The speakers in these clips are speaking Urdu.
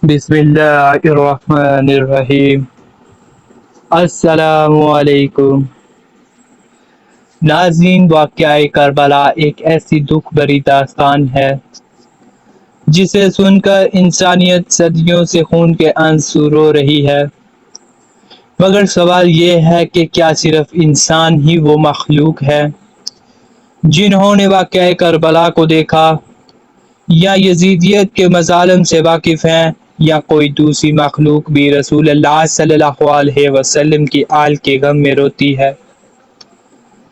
بسم اللہ الرحمن الرحیم۔ السلام علیکم ناظرین، واقعہ کربلا ایک ایسی دکھ بھری داستان ہے جسے سن کر انسانیت صدیوں سے خون کے آنسو رو رہی ہے، مگر سوال یہ ہے کہ کیا صرف انسان ہی وہ مخلوق ہے جنہوں نے واقعہ کربلا کو دیکھا، یا یزیدیت کے مظالم سے واقف ہیں، یا کوئی دوسری مخلوق بھی رسول اللہ صلی اللہ علیہ وسلم کی آل کے غم میں روتی ہے؟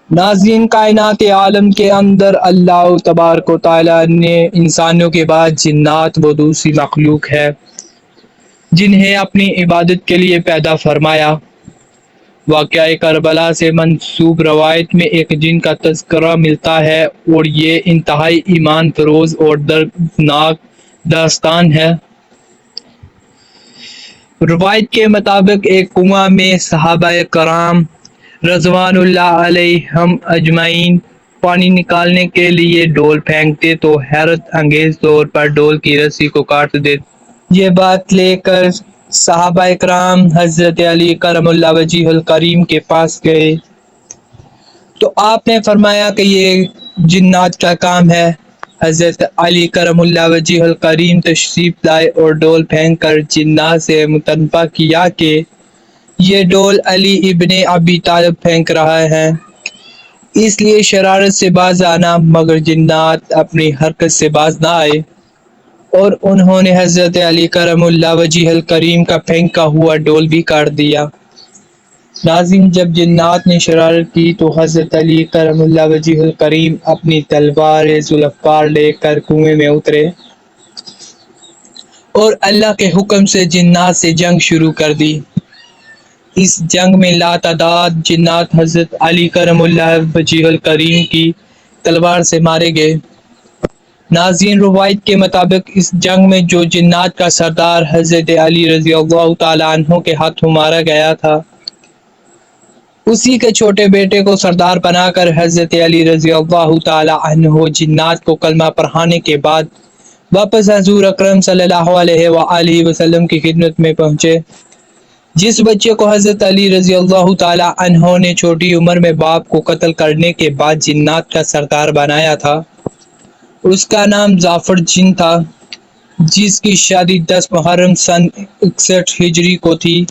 ناظرین، کائنات عالم کے اندر اللہ تبارک و تعالیٰ نے انسانوں کے بعد جنات وہ دوسری مخلوق ہے جنہیں اپنی عبادت کے لیے پیدا فرمایا۔ واقعہ کربلا سے منسوب روایت میں ایک جن کا تذکرہ ملتا ہے، اور یہ انتہائی ایمان فروز اور دردناک داستان ہے۔ روایت کے مطابق ایک کنواں میں صحابہ کرام رضوان اللہ علیہم اجمعین پانی نکالنے کے لیے ڈول پھینکتے تو حیرت انگیز طور پر ڈول کی رسی کو کاٹ دیتے۔ یہ بات لے کر صحابہ کرام حضرت علی کرم اللہ وجہہ الکریم کے پاس گئے تو آپ نے فرمایا کہ یہ جنات کا کام ہے۔ حضرت علی کرم اللہ وجہہ الکریم تشریف لائے اور ڈول پھینک کر جنات سے مطالبہ کیا کہ یہ ڈول علی ابن ابی طالب پھینک رہا ہے، اس لیے شرارت سے باز آنا، مگر جنات اپنی حرکت سے باز نہ آئے اور انہوں نے حضرت علی کرم اللہ وجہہ الکریم کا پھینکا ہوا ڈول بھی کاٹ دیا۔ ناظرین، جب جنات نے شرارت کی تو حضرت علی کرم اللہ وجہہ الکریم اپنی تلوار ذوالفقار لے کر کنویں میں اترے اور اللہ کے حکم سے جنات سے جنگ شروع کر دی۔ اس جنگ میں لاتعداد جنات حضرت علی کرم اللہ وجہہ الکریم کی تلوار سے مارے گئے۔ ناظرین، روایت کے مطابق اس جنگ میں جو جنات کا سردار حضرت علی رضی اللہ تعالیٰ عنہ کے ہاتھوں مارا گیا تھا، اسی کے چھوٹے بیٹے کو سردار بنا کر حضرت علی رضی اللہ تعالیٰ عنہ جنات کو کلمہ پڑھانے کے بعد واپس حضور اکرم صلی اللہ علیہ وآلہ وسلم کی خدمت میں پہنچے۔ جس بچے کو حضرت علی رضی اللہ تعالیٰ عنہ نے چھوٹی عمر میں باپ کو قتل کرنے کے بعد جنات کا سردار بنایا تھا، اس کا نام جعفر جن تھا، جس کی شادی 10 محرم سن 61 ہجری کو تھی۔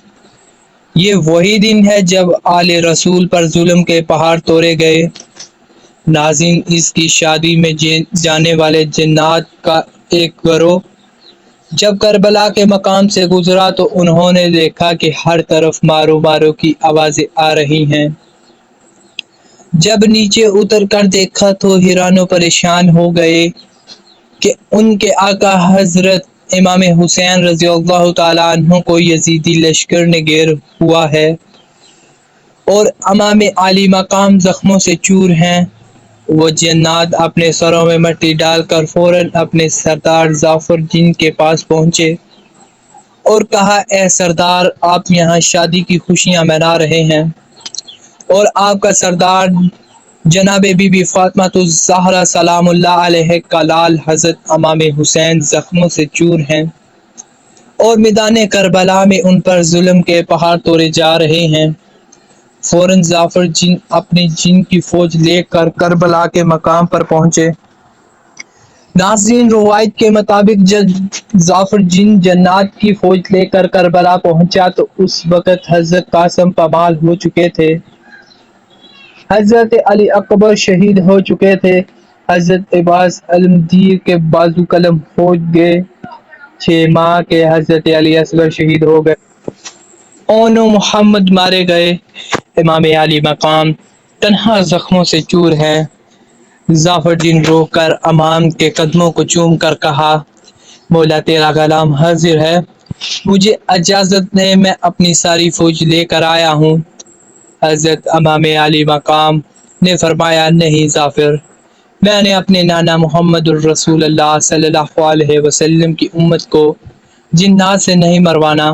یہ وہی دن ہے جب آل رسول پر ظلم کے پہاڑ توڑے گئے۔ ناظرین، اس کی شادی میں جانے والے جنات کا ایک گروہ جب کربلا کے مقام سے گزرا تو انہوں نے دیکھا کہ ہر طرف مارو مارو کی آوازیں آ رہی ہیں۔ جب نیچے اتر کر دیکھا تو حیران و پریشان ہو گئے کہ ان کے آقا حضرت امام حسین رضی اللہ تعالیٰ عنہ کو یزیدی لشکر نے گھیر ہوا ہے اور امام علی مقام زخموں سے چور ہیں۔ وہ جنات اپنے سروں میں مٹی ڈال کر فوراً اپنے سردار جعفر جن کے پاس پہنچے اور کہا، اے سردار، آپ یہاں شادی کی خوشیاں منا رہے ہیں اور آپ کا سردار جناب بی بی فاطمہ الزہرا سلام اللہ علیہ کا لال حضرت امام حسین زخموں سے چور ہیں اور میدان کربلا میں ان پر ظلم کے پہاڑ توڑے جا رہے ہیں۔ فوراً جعفر جن اپنی جن کی فوج لے کر کربلا کے مقام پر پہنچے۔ ناظرین، روایت کے مطابق جب جعفر جن جنات کی فوج لے کر کربلا پہنچا تو اس وقت حضرت قاسم پامال ہو چکے تھے، حضرت علی اکبر شہید ہو چکے تھے، حضرت عباس علمگیر کے بازو قلم ہو گئے، 6 ماہ کے حضرت علی اصغر شہید ہو گئے، اون و محمد مارے گئے، امام علی مقام تنہا زخموں سے چور ہے۔ جعفر جن رو کر امام کے قدموں کو چوم کر کہا، مولا تیرا غلام حاضر ہے، مجھے اجازت دے، میں اپنی ساری فوج لے کر آیا ہوں۔ حضرت امام علی مقام نے فرمایا، نہیں جعفر، میں نے اپنے نانا محمد الرسول اللہ صلی اللہ علیہ وسلم کی امت کو جنات سے نہیں مروانا۔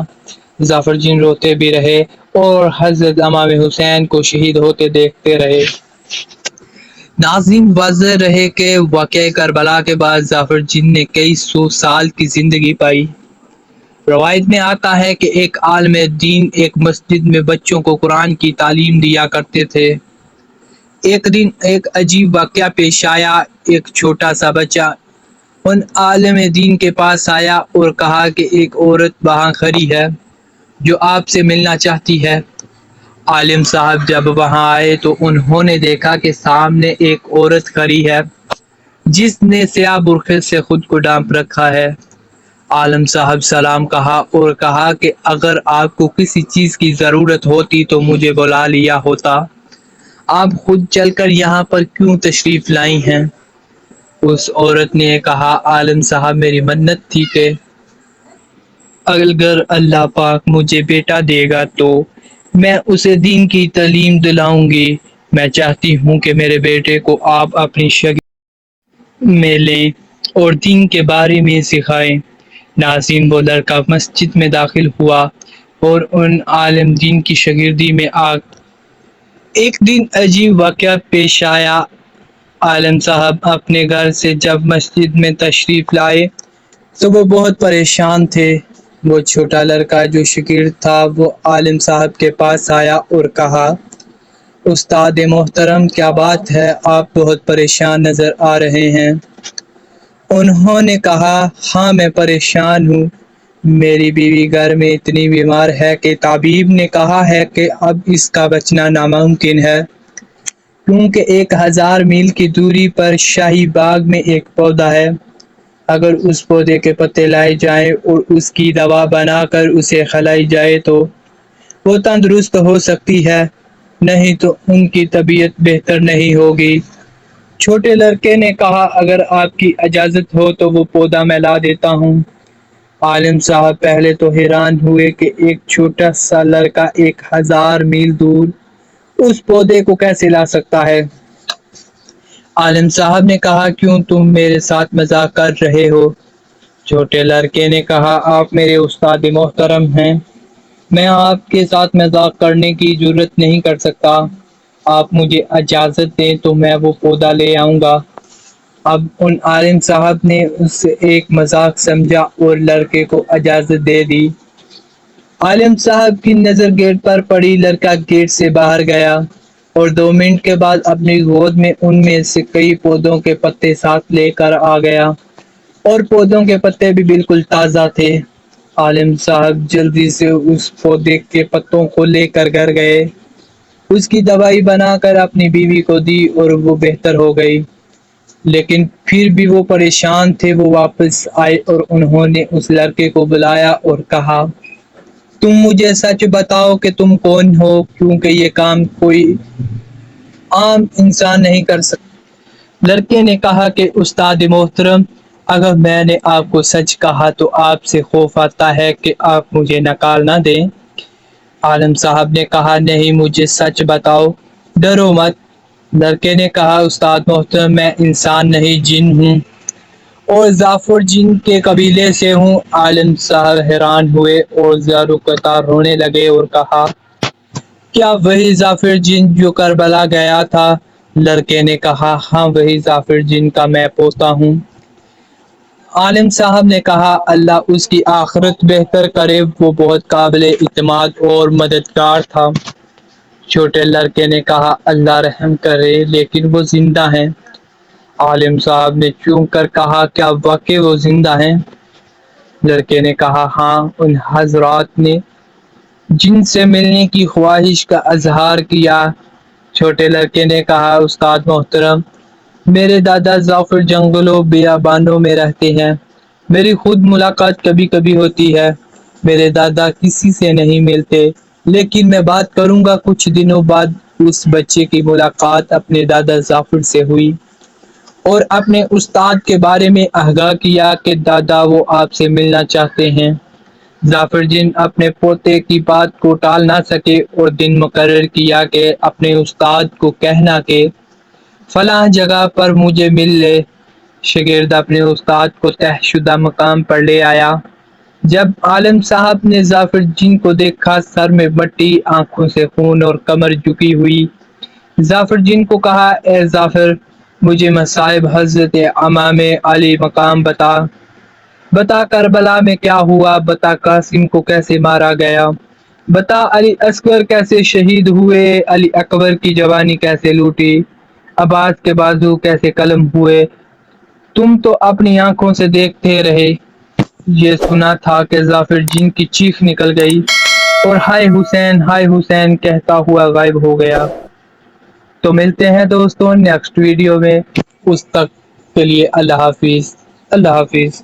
جعفر جن روتے بھی رہے اور حضرت امام حسین کو شہید ہوتے دیکھتے رہے۔ ناظرین، واضح رہے کہ واقعہ کربلا کے بعد جعفر جن نے کئی 100 سال کی زندگی پائی روایت میں آتا ہے کہ ایک عالم دین ایک مسجد میں بچوں کو قرآن کی تعلیم دیا کرتے تھے۔ ایک دن ایک عجیب واقعہ پیش آیا۔ ایک چھوٹا سا بچہ ان عالم دین کے پاس آیا اور کہا کہ ایک عورت وہاں کھڑی ہے جو آپ سے ملنا چاہتی ہے۔ عالم صاحب جب وہاں آئے تو انہوں نے دیکھا کہ سامنے ایک عورت کھڑی ہے جس نے سیاہ برقعے سے خود کو ڈھانپ رکھا ہے۔ عالم صاحب سلام کہا اور کہا کہ اگر آپ کو کسی چیز کی ضرورت ہوتی تو مجھے بلا لیا ہوتا، آپ خود چل کر یہاں پر کیوں تشریف لائی ہیں؟ اس عورت نے کہا، عالم صاحب میری منت تھی کہ اگر اللہ پاک مجھے بیٹا دے گا تو میں اسے دین کی تعلیم دلاؤں گی۔ میں چاہتی ہوں کہ میرے بیٹے کو آپ اپنی شگردی میں لیں اور دین کے بارے میں سکھائیں۔ ناظرین، وہ لڑکا مسجد میں داخل ہوا اور ان عالم دین کی شاگردی میں ایک دن عجیب واقعہ پیش آیا۔ عالم صاحب اپنے گھر سے جب مسجد میں تشریف لائے تو وہ بہت پریشان تھے۔ وہ چھوٹا لڑکا جو شاگرد تھا وہ عالم صاحب کے پاس آیا اور کہا، استاد محترم کیا بات ہے، آپ بہت پریشان نظر آ رہے ہیں۔ انہوں نے کہا، ہاں میں پریشان ہوں، میری بیوی گھر میں اتنی بیمار ہے کہ طبیب نے کہا ہے کہ اب اس کا بچنا ناممکن ہے، کیونکہ 1000 میل کی دوری پر شاہی باغ میں ایک پودا ہے، اگر اس پودے کے پتے لائے جائیں اور اس کی دوا بنا کر اسے کھلائی جائے تو وہ تندرست ہو سکتی ہے، نہیں تو ان کی طبیعت بہتر نہیں ہوگی۔ چھوٹے لڑکے نے کہا، اگر آپ کی اجازت ہو تو وہ پودا میں لا دیتا ہوں۔ عالم صاحب پہلے تو حیران ہوئے کہ ایک چھوٹا سا لڑکا 1000 میل دور اس پودے کو کیسے لا سکتا ہے۔ عالم صاحب نے کہا، کیوں تم میرے ساتھ مذاق کر رہے ہو؟ چھوٹے لڑکے نے کہا، آپ میرے استاد محترم ہیں، میں آپ کے ساتھ مذاق کرنے کی جرات نہیں کر سکتا، آپ مجھے اجازت دیں تو میں وہ پودا لے آؤں گا۔ اب ان عالم صاحب نے اسے ایک مذاق سمجھا اور لڑکے کو اجازت دے دی۔ عالم صاحب کی نظر گیٹ پر پڑی، لڑکا گیٹ سے باہر گیا اور 2 منٹ کے بعد اپنی گود میں ان میں سے کئی پودوں کے پتے ساتھ لے کر آ گیا، اور پودوں کے پتے بھی بالکل تازہ تھے۔ عالم صاحب جلدی سے اس پودے کے پتوں کو لے کر گھر گئے، اس کی دوائی بنا کر اپنی بیوی کو دی اور وہ بہتر ہو گئی، لیکن پھر بھی وہ پریشان تھے۔ وہ واپس آئے اور انہوں نے اس لڑکے کو بلایا اور کہا، تم مجھے سچ بتاؤ کہ تم کون ہو، کیونکہ یہ کام کوئی عام انسان نہیں کر سکتا۔ لڑکے نے کہا کہ استاد محترم، اگر میں نے آپ کو سچ کہا تو آپ سے خوف آتا ہے کہ آپ مجھے نکال نہ دیں۔ عالم صاحب نے کہا، نہیں، مجھے سچ بتاؤ، ڈرو مت۔ لڑکے نے کہا، استاد محترم میں انسان نہیں جن ہوں اور ظفر جن کے قبیلے سے ہوں۔ عالم صاحب حیران ہوئے اور زاروں قطار رونے لگے اور کہا، کیا وہی ظفر جن جو کربلا گیا تھا؟ لڑکے نے کہا، ہاں وہی ظفر جن کا میں پوتا ہوں۔ عالم صاحب نے کہا، اللہ اس کی آخرت بہتر کرے، وہ بہت قابل اعتماد اور مددگار تھا۔ چھوٹے لڑکے نے کہا، اللہ رحم کرے، لیکن وہ زندہ ہیں؟ عالم صاحب نے چونک کر کہا، کیا واقعی وہ زندہ ہیں؟ لڑکے نے کہا، ہاں، ان حضرات نے جن سے ملنے کی خواہش کا اظہار کیا۔ چھوٹے لڑکے نے کہا، استاد محترم، میرے دادا ظفر جنگلوں بیابانوں میں رہتے ہیں، میری خود ملاقات کبھی کبھی ہوتی ہے، میرے دادا کسی سے نہیں ملتے، لیکن میں بات کروں گا۔ کچھ دنوں بعد اس بچے کی ملاقات اپنے دادا ظفر سے ہوئی اور اپنے استاد کے بارے میں آگاہ کیا کہ دادا وہ آپ سے ملنا چاہتے ہیں۔ ظفر جن اپنے پوتے کی بات کو ٹال نہ سکے اور دن مقرر کیا کہ اپنے استاد کو کہنا کہ فلاں جگہ پر مجھے مل لے۔ شاگرد اپنے استاد کو طے شدہ مقام پر لے آیا۔ جب عالم صاحب نے ظفر جن کو دیکھا، سر میں مٹی، آنکھوں سے خون اور کمر جھکی ہوئی، ظفر جن کو کہا، اے ظفر، مجھے مصائب حضرت امام علی مقام بتا۔ بتا کربلا میں کیا ہوا، بتا قاسم کو کیسے مارا گیا، بتا علی اصغر کیسے شہید ہوئے، علی اکبر کی جوانی کیسے لوٹی، عباس کے بازو کیسے قلم ہوئے۔ تم تو اپنی آنکھوں سے دیکھتے رہے، یہ سنا تھا کہ ظافر جن کی چیخ نکل گئی اور ہائے حسین کہتا ہوا غائب ہو گیا۔ تو ملتے ہیں دوستوں نیکسٹ ویڈیو میں، اس تک کے لیے اللہ حافظ، اللہ حافظ۔